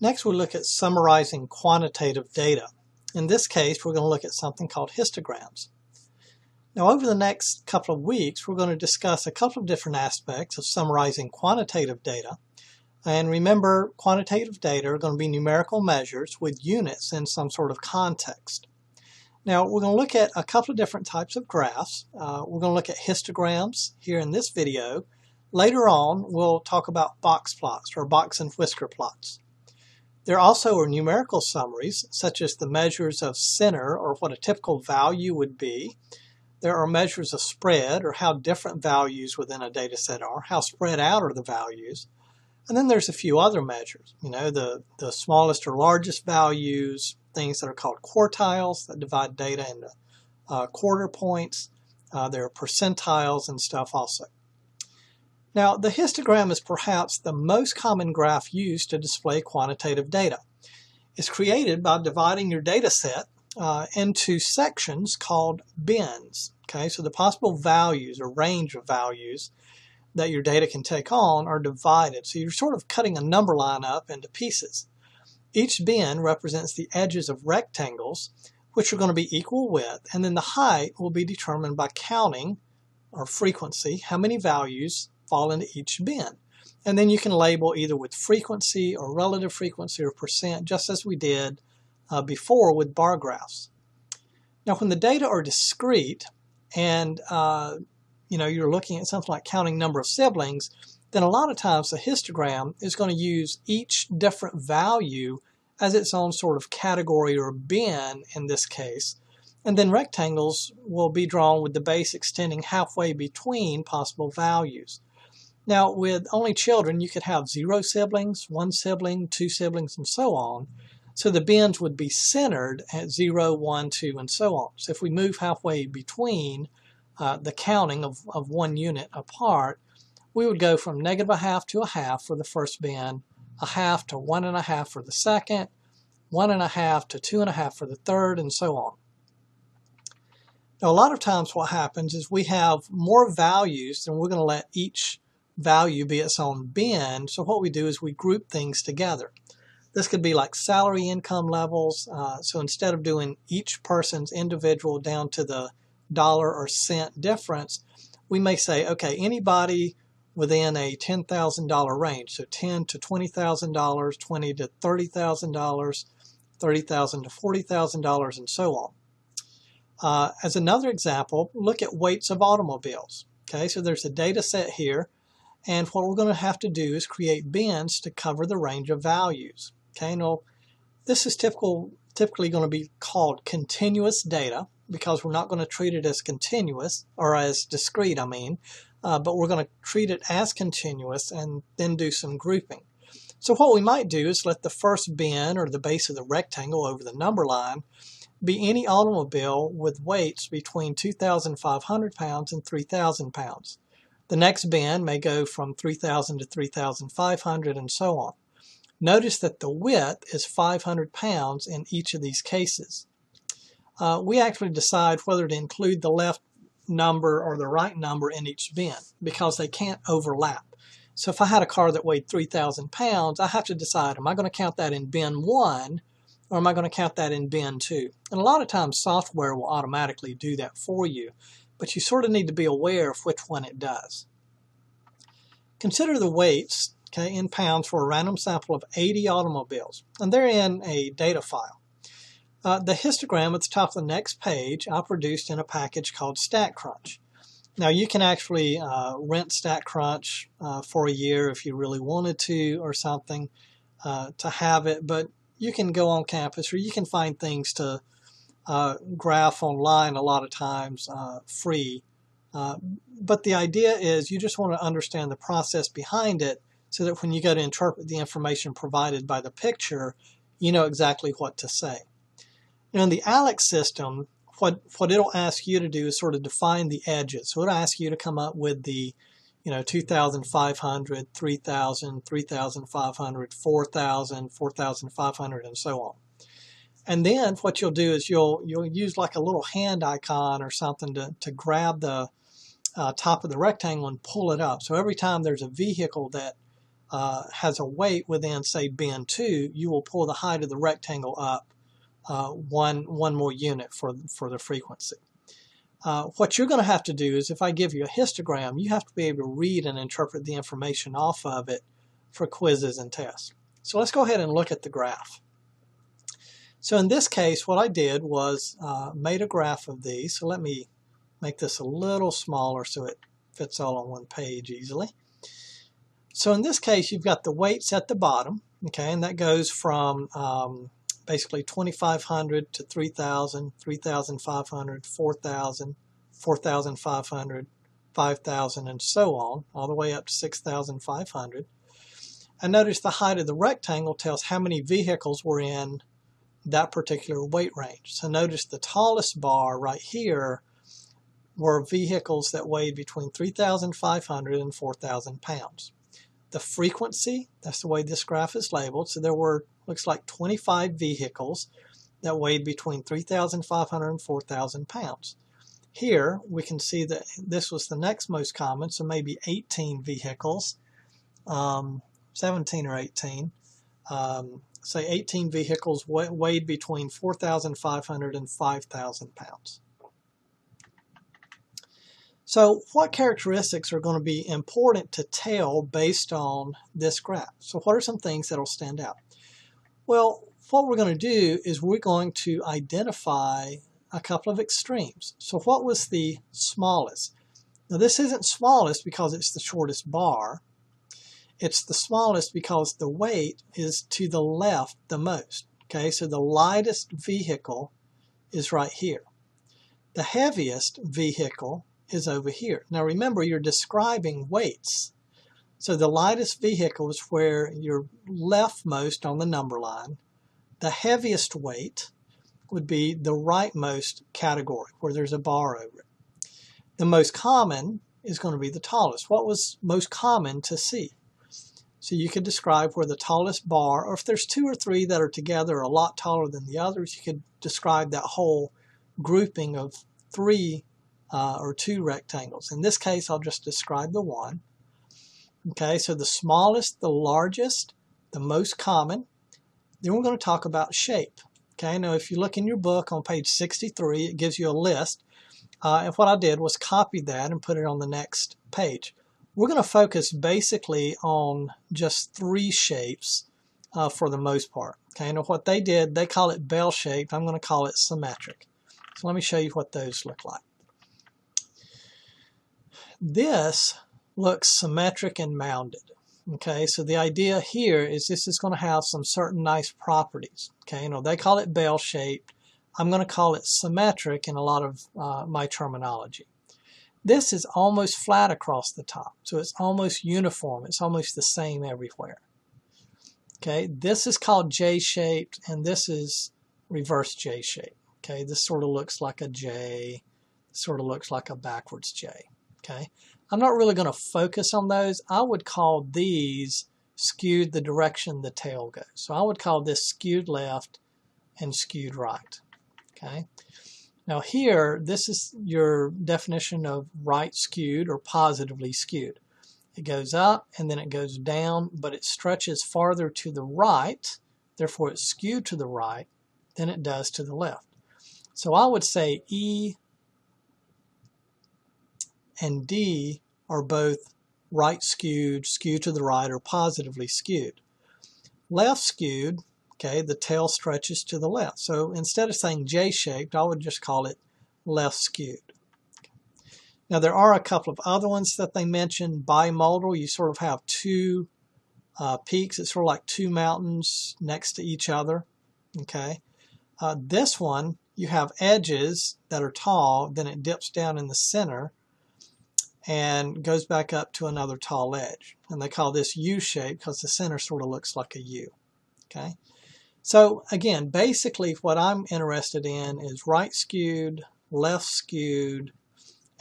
Next, we'll look at summarizing quantitative data. In this case, we're going to look at something called histograms. Now, over the next couple of weeks, we're going to discuss a couple of different aspects of summarizing quantitative data. And remember, quantitative data are going to be numerical measures with units in some sort of context. Now, we're going to look at a couple of different types of graphs. We're going to look at histograms here in this video. Later on, we'll talk about box plots or box and whisker plots. There also are numerical summaries, such as the measures of center or what a typical value would be. There are measures of spread, or how different values within a data set are, how spread out are the values. And then there's a few other measures, the smallest or largest values, things that are called quartiles that divide data into quarter points. There are percentiles and stuff also. Now, the histogram is perhaps the most common graph used to display quantitative data. It's created by dividing your data set into sections called bins. Okay, so the possible values or range of values that your data can take on are divided. So you're sort of cutting a number line up into pieces. Each bin represents the edges of rectangles, which are going to be equal width, and then the height will be determined by counting, or frequency, how many values fall into each bin. And then you can label either with frequency or relative frequency or percent, just as we did before with bar graphs. Now, when the data are discrete and you're looking at something like counting number of siblings, then a lot of times the histogram is going to use each different value as its own sort of category or bin in this case. And then rectangles will be drawn with the base extending halfway between possible values. Now, with only children, you could have 0 siblings, 1 sibling, 2 siblings, and so on. So the bins would be centered at 0, 1, 2, and so on. So if we move halfway between the counting of 1 unit apart, we would go from -1/2 to 1/2 for the first bin, 1/2 to 1.5 for the second, 1.5 to 2.5 for the third, and so on. Now, a lot of times what happens is we have more values than we're going to let each value be its own bin. So what we do is we group things together. This could be like salary income levels. So instead of doing each person's individual down to the dollar or cent difference, we may say, okay, anybody within a $10,000 range, so $10,000 to $20,000, $20,000 to $30,000, $30,000 to $40,000, and so on. As another example, look at weights of automobiles. Okay, so there's a data set here, and what we're going to have to do is create bins to cover the range of values. Okay, now this is typically going to be called continuous data because we're not going to treat it as continuous, or as discrete, but we're going to treat it as continuous and then do some grouping. So what we might do is let the first bin, or the base of the rectangle over the number line, be any automobile with weights between 2,500 pounds and 3,000 pounds. The next bin may go from 3,000 to 3,500 and so on. Notice that the width is 500 pounds in each of these cases. We actually decide whether to include the left number or the right number in each bin because they can't overlap. So if I had a car that weighed 3,000 pounds, I have to decide, am I going to count that in bin 1 or am I going to count that in bin 2? And a lot of times software will automatically do that for you, but you sort of need to be aware of which one it does. Consider the weights, in pounds for a random sample of 80 automobiles, and they're in a data file. The histogram at the top of the next page I produced in a package called StatCrunch. Now you can actually rent StatCrunch for a year if you really wanted to or something to have it, but you can go on campus or you can find things to graph online a lot of times free. But the idea is you just want to understand the process behind it so that when you go to interpret the information provided by the picture, you know exactly what to say. In the ALEX system, what it'll ask you to do is sort of define the edges. So it'll ask you to come up with the 2,500, 3,000, 3,500, 4,000, 4,500, and so on. And then what you'll do is you'll use like a little hand icon or something to grab the top of the rectangle and pull it up. So every time there's a vehicle that has a weight within, say, bin 2, you will pull the height of the rectangle up one more unit for the frequency. What you're going to have to do is, if I give you a histogram, you have to be able to read and interpret the information off of it for quizzes and tests. So let's go ahead and look at the graph. So in this case, what I did was made a graph of these. So let me make this a little smaller so it fits all on one page easily. So in this case, you've got the weights at the bottom, okay, and that goes from basically 2,500 to 3,000, 3,500, 4,000, 4,500, 5,000, and so on, all the way up to 6,500. And notice the height of the rectangle tells how many vehicles were in that particular weight range. So notice the tallest bar right here were vehicles that weighed between 3,500 and 4,000 pounds. The frequency, that's the way this graph is labeled, so there were, looks like 25 vehicles that weighed between 3,500 and 4,000 pounds. Here we can see that this was the next most common, so maybe 18 vehicles, 17 or 18, say 18 vehicles weighed between 4,500 and 5,000 pounds. So what characteristics are going to be important to tell based on this graph? So what are some things that will stand out? Well, what we're going to do is we're going to identify a couple of extremes. So what was the smallest? Now this isn't smallest because it's the shortest bar. It's the smallest because the weight is to the left the most. Okay, so the lightest vehicle is right here. The heaviest vehicle is over here. Now remember, you're describing weights. So the lightest vehicle is where you're leftmost on the number line. The heaviest weight would be the rightmost category, where there's a bar over it. The most common is going to be the tallest. What was most common to see? So you could describe where the tallest bar, or if there's two or three that are together a lot taller than the others, you could describe that whole grouping of three or two rectangles. In this case, I'll just describe the one. Okay, so the smallest, the largest, the most common. Then we're going to talk about shape. Okay, now if you look in your book on page 63, it gives you a list. And what I did was copy that and put it on the next page. We're going to focus basically on just three shapes for the most part. Okay, now what they did, they call it bell-shaped. I'm going to call it symmetric. So let me show you what those look like. This looks symmetric and mounded. Okay, so the idea here is this is going to have some certain nice properties. Okay, you know, they call it bell-shaped. I'm going to call it symmetric in a lot of my terminology. This is almost flat across the top, so it's almost uniform. It's almost the same everywhere. Okay, this is called J-shaped, and this is reverse J-shaped. Okay, this sort of looks like a J, sort of looks like a backwards J. Okay, I'm not really going to focus on those. I would call these skewed the direction the tail goes. So I would call this skewed left and skewed right. Okay. Now here, this is your definition of right skewed or positively skewed. It goes up and then it goes down, but it stretches farther to the right, therefore it's skewed to the right than it does to the left. So I would say E and D are both right skewed, skewed to the right, or positively skewed. Left skewed, okay, the tail stretches to the left. So instead of saying J-shaped, I would just call it left skewed. Now there are a couple of other ones that they mentioned. Bimodal, you sort of have two peaks. It's sort of like two mountains next to each other. Okay. This one, you have edges that are tall, then it dips down in the center and goes back up to another tall edge. And they call this U-shape because the center sort of looks like a U. Okay. So again, basically what I'm interested in is right skewed, left skewed,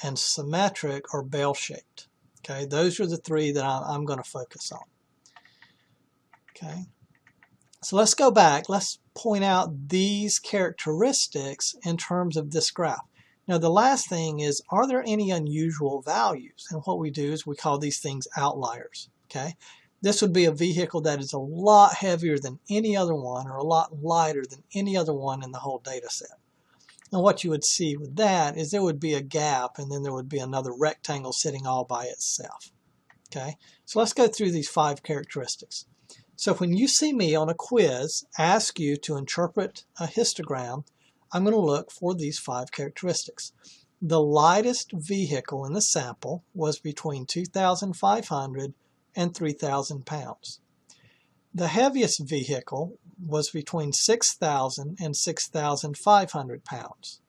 and symmetric or bell-shaped. Okay, those are the three that I'm going to focus on. Okay, so let's go back. Let's point out these characteristics in terms of this graph. Now the last thing is, are there any unusual values? And what we do is we call these things outliers. Okay, this would be a vehicle that is a lot heavier than any other one or a lot lighter than any other one in the whole data set. And what you would see with that is there would be a gap and then there would be another rectangle sitting all by itself. Okay, so let's go through these 5 characteristics. So when you see me on a quiz ask you to interpret a histogram, I'm going to look for these 5 characteristics. The lightest vehicle in the sample was between 2,500 and 3,000 pounds. The heaviest vehicle was between 6,000 and 6,500 pounds.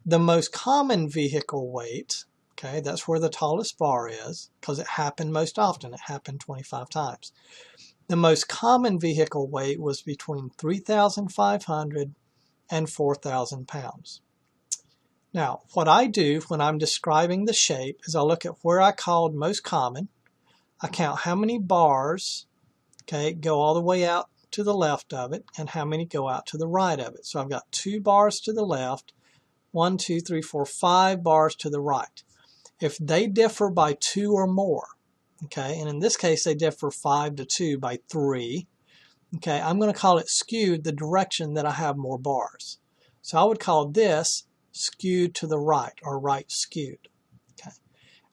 The most common vehicle weight, okay, that's where the tallest bar is because it happened most often. It happened 25 times. The most common vehicle weight was between 3,500 and 4,000 pounds. Now, what I do when I'm describing the shape is I look at where I called most common. I count how many bars, okay, go all the way out to the left of it and how many go out to the right of it. So I've got 2 bars to the left, 1, 2, 3, 4, 5 bars to the right. If they differ by 2 or more, okay, and in this case they differ 5 to 2 by 3, okay, I'm going to call it skewed the direction that I have more bars. So I would call this skewed to the right or right skewed. Okay,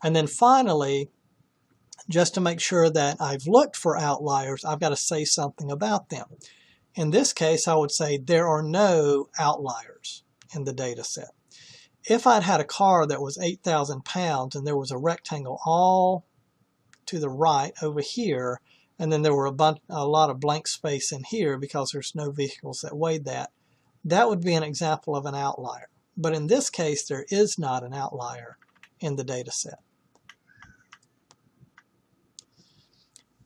and then finally, just to make sure that I've looked for outliers, I've got to say something about them. In this case, I would say there are no outliers in the data set. If I'd had a car that was 8,000 pounds and there was a rectangle all to the right over here, and then there were a lot of blank space in here because there's no vehicles that weighed that, that would be an example of an outlier. But in this case, there is not an outlier in the data set.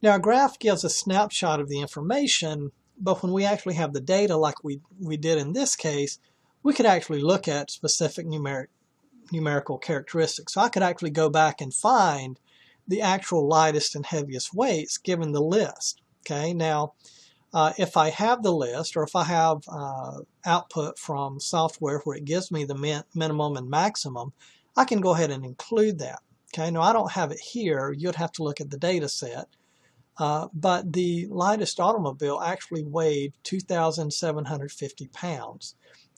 Now, a graph gives a snapshot of the information, but when we actually have the data like we did in this case, we could actually look at specific numerical characteristics. So I could actually go back and find the actual lightest and heaviest weights given the list. Okay, now if I have the list or if I have output from software where it gives me the minimum and maximum, I can go ahead and include that. Okay, now I don't have it here. You'd have to look at the data set. But the lightest automobile actually weighed 2,750 pounds.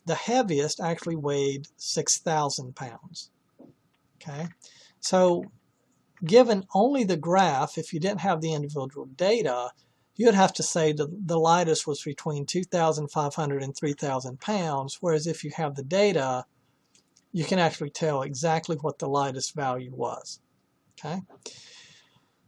The heaviest actually weighed 6,000 pounds. Okay, so given only the graph, if you didn't have the individual data, you'd have to say the lightest was between 2,500 and 3,000 pounds, whereas if you have the data, you can actually tell exactly what the lightest value was. Okay.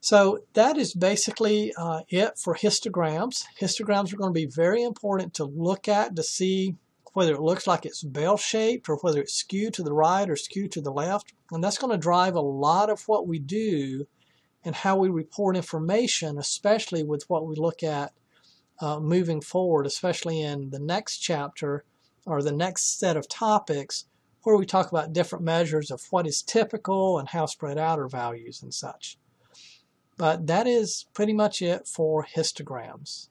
So that is basically it for histograms. Histograms are going to be very important to look at to see whether it looks like it's bell-shaped or whether it's skewed to the right or skewed to the left. And that's going to drive a lot of what we do and how we report information, especially with what we look at moving forward, especially in the next chapter or the next set of topics where we talk about different measures of what is typical and how spread out are values and such. But that is pretty much it for histograms.